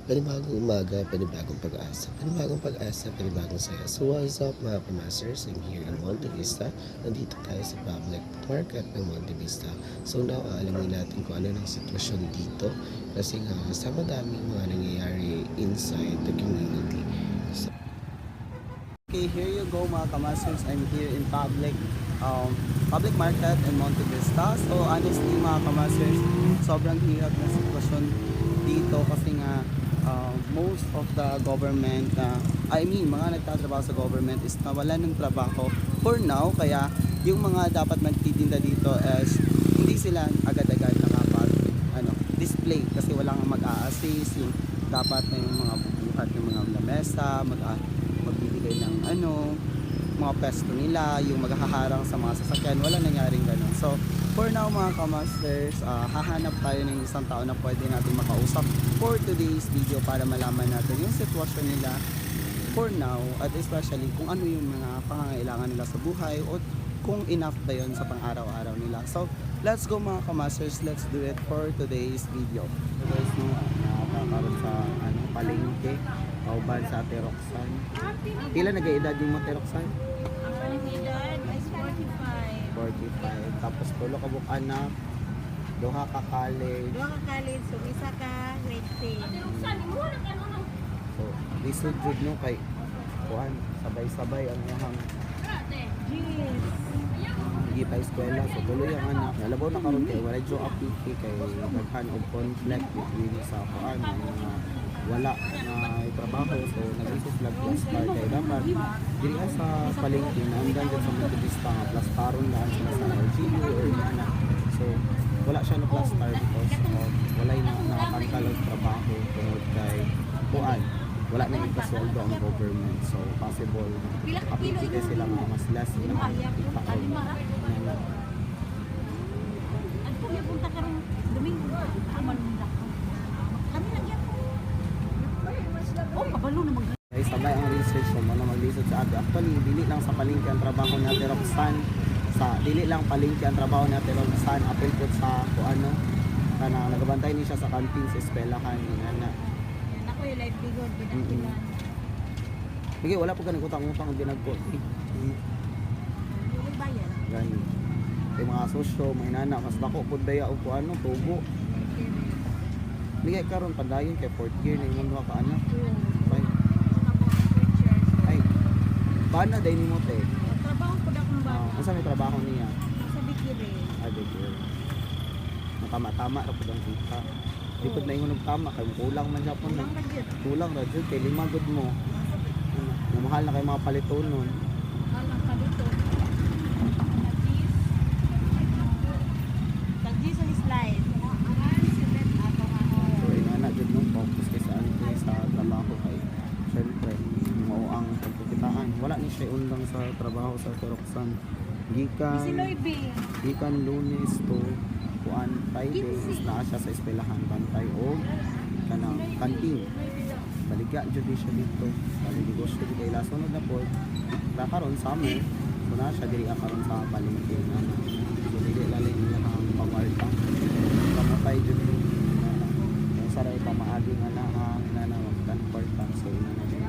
Panibagong umaga, panibagong pag-asa, panibagong pag-asa, panibagong saya. So what's up mga kamasters? I'm here in Monte Vista. Nandito tayo sa public market ng Monte Vista. So now, alamin natin kung ano ng sitwasyon dito. Kasi nga, sa madaming mga nangyayari inside the community. So, Okay, here you go mga kamasters. I'm here in public market in Monte Vista. So honestly mga kamasters, sobrang hirap na sitwasyon dito kasi nga most of the government, mga nagtatrabaho sa government is nawalan ng trabaho for now. Kaya yung mga dapat magtitinda dito is hindi sila agad-agad nakapag display kasi wala nga mag-a-assist yung dapat na yung mga bubuhat ng mga lamesa, magbibigay ng mga pesto nila, yung maghaharang sa mga sasakyan. Wala nangyaring ganun. So for now mga kamasters, hahanap tayo ng isang tao na pwede natin makausap for today's video para malaman natin yung sitwasyon nila for now, at especially kung ano yung mga pangangailangan nila sa buhay o kung enough ba yun sa pang-araw-araw nila. So let's go mga kamasters, let's do it for today's video. So guys, nakakaroon sa palengke kauban sa Ate Roxanne. Pila nag-edad yung Ate Roxanne? Ang edad is 45. 45. Tapos tulo ka buk anak, duha ka college. Dua ka college, so isa ka grade 10. So lisod jud no kay kuan sabay-sabay ang iyang Jeez. hindi pa eskwela. So tuloy ang anak. Nalabaw na karon kay wala jo apiki kay daghan og conflict between sa kuan mga wala na trabaho. So nag-isip sila plus star kay dapat diri sa palengke na andan sa Monte Vista nga plus taron na sila sa LGU or ana. So wala siya na plus star because wala na nakakanta lang trabaho tungod kay kuan wala na ipasweldo ang government. So possible apikite sila nga mas less na ipakaon. Ang pumunta ka rin Domingo. Aman muna ko. Kami nagyan ko. Oh, kabalo na mag. Ay sabay ang research mo na mag-research sa ato. Actually, dili lang sa palengke ang trabaho ni Ate Roxanne. Dili lang palengke ang trabaho ni Ate Roxanne. Apil po sa kana nagabantay ni siya sa canteen sa eskwelahan ana. Yan ako yung live bigod. Binakilan. Sige, wala po ganun utang-utang ang ginagpo. Yung bayan. Gani. Kay mga sosyo, may nana, mas dako po daya o tubo. Hindi karon padayon kay 4th year na yung mga ka-anak. Ay, paano dahil ni mo te? Trabaho ko na kung bata. Ano may trabaho niya? Sa Bikiri. Bigil. Matama-tama ra pud ang kita. Di pud na ingon tama kay kulang man gyapon na. Kulang na dyan. Kulang ra jud kay lima gud mo. Mahal na kay mga palitonon. Malang ka dito. Tag-G's ang slide. So ina jud mo focus kay sa sa trabaho kay syempre mao ang pagkikitaan. Wala ni siya undang sa trabaho sa Roxanne. Si Lloyd B. Gikan Lunes to kuan Friday is naa siya sa eskwelahan bantay o kanang kantin. Baligya jud siya dito. Bali negosyo di kay lasunod na po. Karon sa amin, so na siya diri karon sa palengke na. So dili lalim niya ang pamarta. Kamatay jud ni yung saray pamaagi nga na magtanportan so ina na jud.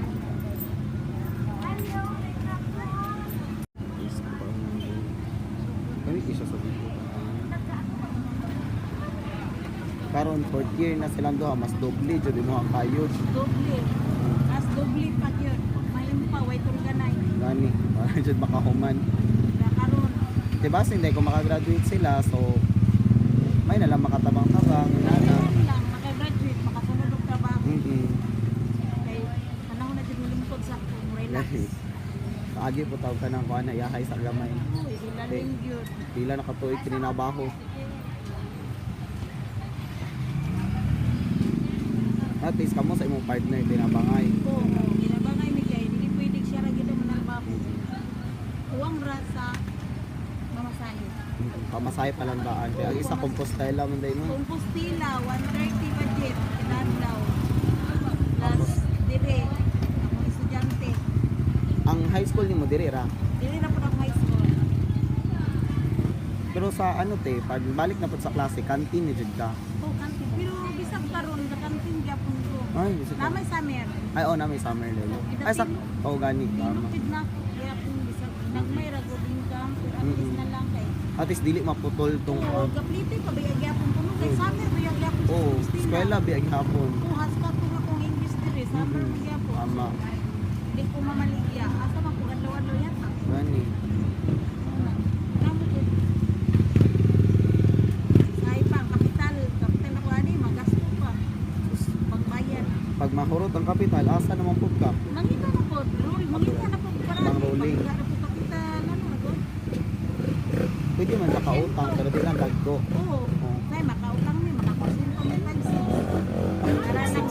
Kami isa sa dito. Karon 4th year na silang duha mas doble jud mo ang kayod. Doble. As doble pa yun. Mayon pa, way turganay. Gani, para jud makahuman. Karon. Diba hindi ko makagraduate sila so may nalang makatabang-tabang nana. lang, makagraduate, makasunod og trabaho. Kay panahon na din lingkod sa akong relax. Kaagi po tawag ka ng kuha na yahay sa gamay. Uy, ilalim yun. Pila nakatuig kininabaho. At least kamo sa imong partner tinabangay. Oo, ginabangay mi kay dili pwede siya ra gyud manalbabo. Uwang ra sa mamasahe. Pamasahe pa lang daan. Kaya ang isa Compostela man dai mo. Compostela 130 budget kinadlaw. Plus dire ako estudyante. Ang high school nimo diri ra. Dili na pud ako high school. Pero sa pag balik na pud sa klase, canteen ni jud ka. Oh, kantin. Pero bisag karon sa kantin gyapon ko. Ay, gusto ko. Na may summer. Ay, oh, na may summer lelo. Ay, sak. Oh, gani. Tama. Tinukid na ako. Kaya kung bisa, nagmay ragod income. At least na lang kay. At least dili maputol tong Oo, gaplite pa bayag-yapon puno. Kay summer bayag-yapon sa oh, Christina. eskwela biyag hapon. Kung haska ko nga kung English dire, summer magyapon. Tama. Hindi ko mamaligya. Asa man kung adlaw-adlaw yata. Gani. Pag mahurot ang kapital, asa naman po ka? Mangita na po, mangita na po para Mang rolling. pag po kapital ano go. Pwede man nakautang, pero di lang dagko. Oo. Kay makautang ni makakusin pa may pansin. Para lang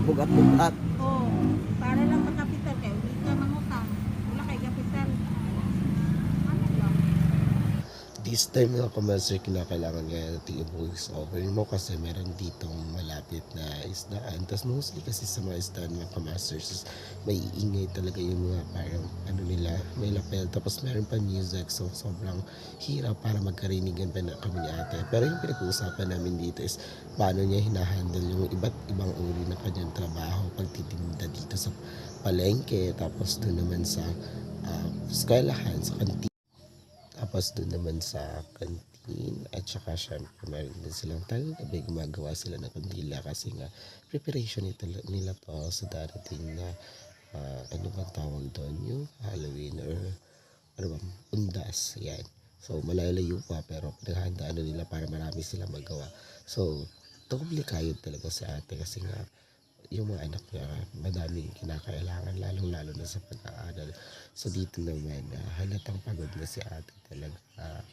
Bugat-bugat. oo, para lang makapital kay hindi ka mangutang. Wala kay kapital. Ano ba? This time mga kamaster, kinakailangan nga natin i-voice over mo kasi meron ditong malapit na isdaan. Tapos mostly kasi sa mga isdaan mga kamasters, may iingay talaga yung mga parang ano nila, may lapel. Tapos meron pa music, so sobrang hirap para magkarinigan pa na kami ni ate. Pero yung pinag-uusapan namin dito is paano niya hinahandle yung iba't ibang uri na kanyang trabaho pagtitinda dito sa palengke. Tapos doon naman sa eskwelahan, sa kantin. Tapos doon naman sa kantin at saka syempre meron din silang tabi, gumagawa sila ng kandila kasi nga preparation nila to sa darating na ano bang tawag doon, yung Halloween or ano bang undas, yan. So malayo pa pero pinaghandaan nila para marami silang magawa. So komplikado talaga si ate kasi nga yung mga anak niya madami kinakailangan lalong-lalo na sa pag-aaral. So dito naman halatang pagod na si ate talaga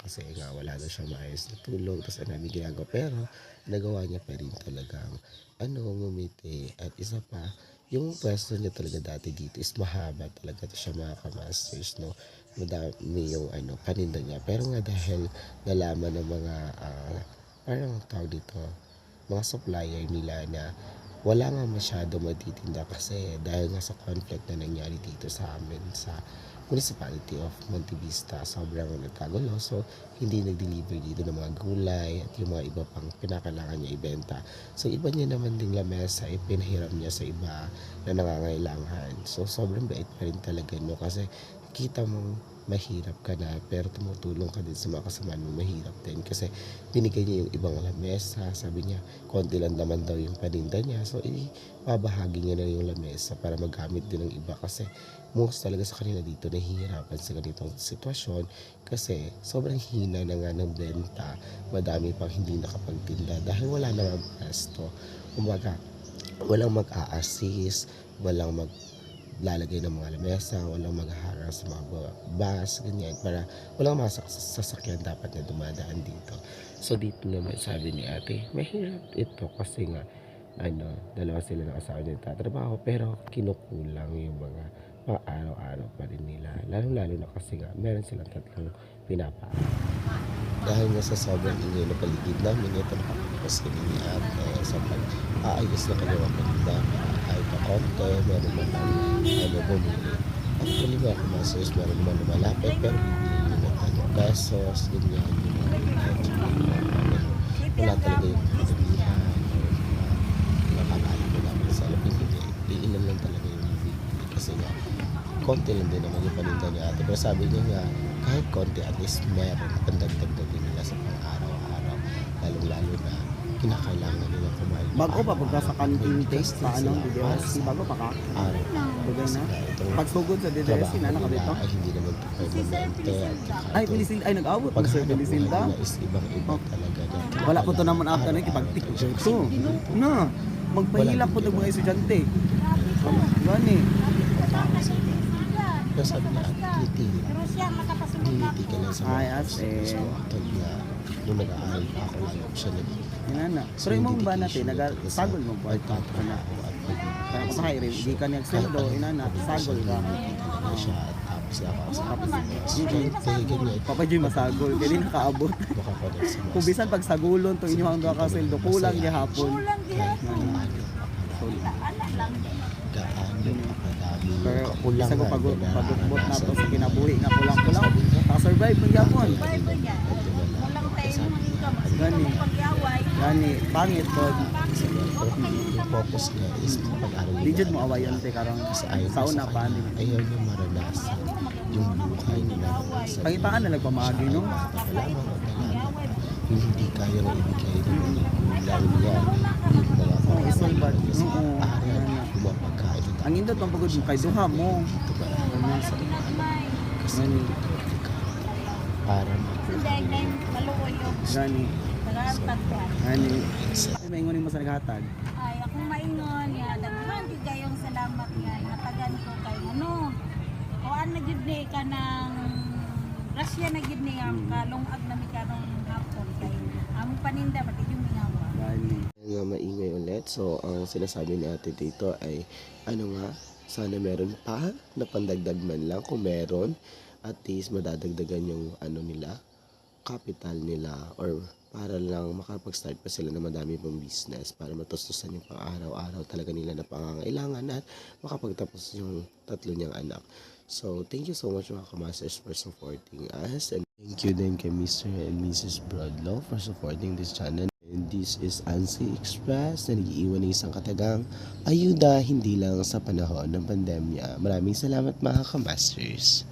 kasi nga wala na siyang maayos na tulog tapos ang dami ginagawa pero nagawa niya pa rin talagang ngumiti. At isa pa yung pwesto niya talaga dati dito is mahaba talaga to siya mga kamasters, no? Madami yung paninda niya pero nga dahil nalaman ng mga parang tawag dito mga supplier nila na wala nga masyado matitinda kasi dahil nga sa conflict na nangyari dito sa amin sa Municipality of Monte Vista, sobrang nagkagulo. So, hindi nag-deliver dito ng mga gulay at yung mga iba pang pinakailangan niya ibenta. So, iba niya naman ding lamesa, pinahiram niya sa iba na nangangailangan. So, sobrang bait pa rin talaga, no? Kasi kita mong mahirap ka na pero tumutulong ka din sa mga kasama mo mahirap din kasi binigay niya yung ibang lamesa, sabi niya konti lang naman daw yung paninda niya, so ibabahagi niya na yung lamesa para magamit din ng iba kasi most talaga sa kanila dito nahihirapan sa ganitong sitwasyon kasi sobrang hina na nga ng benta, madami pang hindi nakapagtinda dahil wala namang pwesto, kumbaga walang mag-a-assist, walang lalagay ng mga lamesa, walang maghaharang sa mga bus, ganyan, para walang mga sasakyan dapat na dumadaan dito. So dito naman sabi ni ate, mahirap ito kasi nga dalawa sila ng asawa niya tatrabaho pero kinukulang yung mga araw-araw pa rin nila, lalo na kasi nga meron silang tatlong pinapa. Dahil nga sa sobrang ingay na paligid namin, ito nakakapos kami ni ate sa pag-aayos na kanyang paninda ay pakonte, meron man lang bumili. Actually mga kamasters, meron naman lumalapit pero bibili ng pesos, ganyan, wala talaga yung pagkabihan or nakakaalim mo namin sa lapin, hindi, iilan lang talaga yung bibili kasi nga konti lang din naman yung paninda ni ate pero sabi niya nga kahit konti at least meron pandagdag din nila sa pang-araw-araw, lalong-lalo na kinakailangan nila kumain. Bago pa pagka sa canteen taste sa DDRC, bago pa ka? Bagay na. Pagsugod sa DDRC na nakabito? Ay hindi naman ito permanente. Ay, pilisil, ay nag-awot mo sa pilisilda? Is ibang-iba talaga. Wala po to naman after na ikipag-picture to. Na, magpahilak po ng mga estudyante. Gani. Pero sabi niya, ngiti. Pero siya makapasunod na Ngiti ka lang sa Ay, mga ate. gusto ko. Actually na, nung nag-aaral pa ako, lalo ko siya nag Yan na. Pero imong ba natin, nag-sagol mo po? Nagtatrabaho ako at Kaya ko sa hiring, hindi ka nag-sweldo, inana, sagol ka. talaga siya at tapos ako sa kapatid. Ganyan. Papa Joy masagol, kaya di nakaabot. Makakonect sa Kung bisan pag sagulon, to inyo ang kakasweldo, kulang gihapon. kulang gihapon. Ala lang. gaano kadami Pero kulang isa ko pagubot na to sa kinabuhi nga kulang-kulang. Nakasurvive mo gyapon. Survive ba niya? Walang tayo ng income. Gani. Pagyaway. Gani, pangit po. sa Pero yung purpose niya is pag-aral Di jud nila. mo awayan te karong Kasi ayaw sa niya una pa kanya, ayaw niya maranasan yung buhay na naranasan. Pangitaan na nagpamaagi no. Bata pa lamang o dalaga yung hindi kaya na ibigay ng mga magulang niya, yung mga isang pamilya bad. niya sa Oo. aral, yung mga pagkain. Ang indot pang pagod mo kay duha mo. Dito ba naman sa ibanan? Kasi Gani. dito ka para makuha Gani. Gani. sa Ay maingon mo sa naghatag. Ay, akong maingon nga, daghan di kayong salamat nga, natagan ko kay ano. Kuan na jud ni ka ng grasya na jud ni ang kalungag na mi karong hapon kay among paninda pati yung mingawa. Gani. nga maingay ulit. So, ang sinasabi ni ate dito ay, ano nga, sana meron pa na pandagdag man lang. Kung meron, at least madadagdagan yung ano nila, capital nila, or para lang makapag-start pa sila na madami pang business para matustusan yung pang-araw-araw talaga nila na pangangailangan at makapagtapos yung tatlo niyang anak. So, thank you so much mga kamasters for supporting us, and thank you din kay Mr. and Mrs. Broadlaw for supporting this channel. And this is Ansi Express na nag-iiwan ng isang katagang ayuda hindi lang sa panahon ng pandemya. Maraming salamat mga kamasters.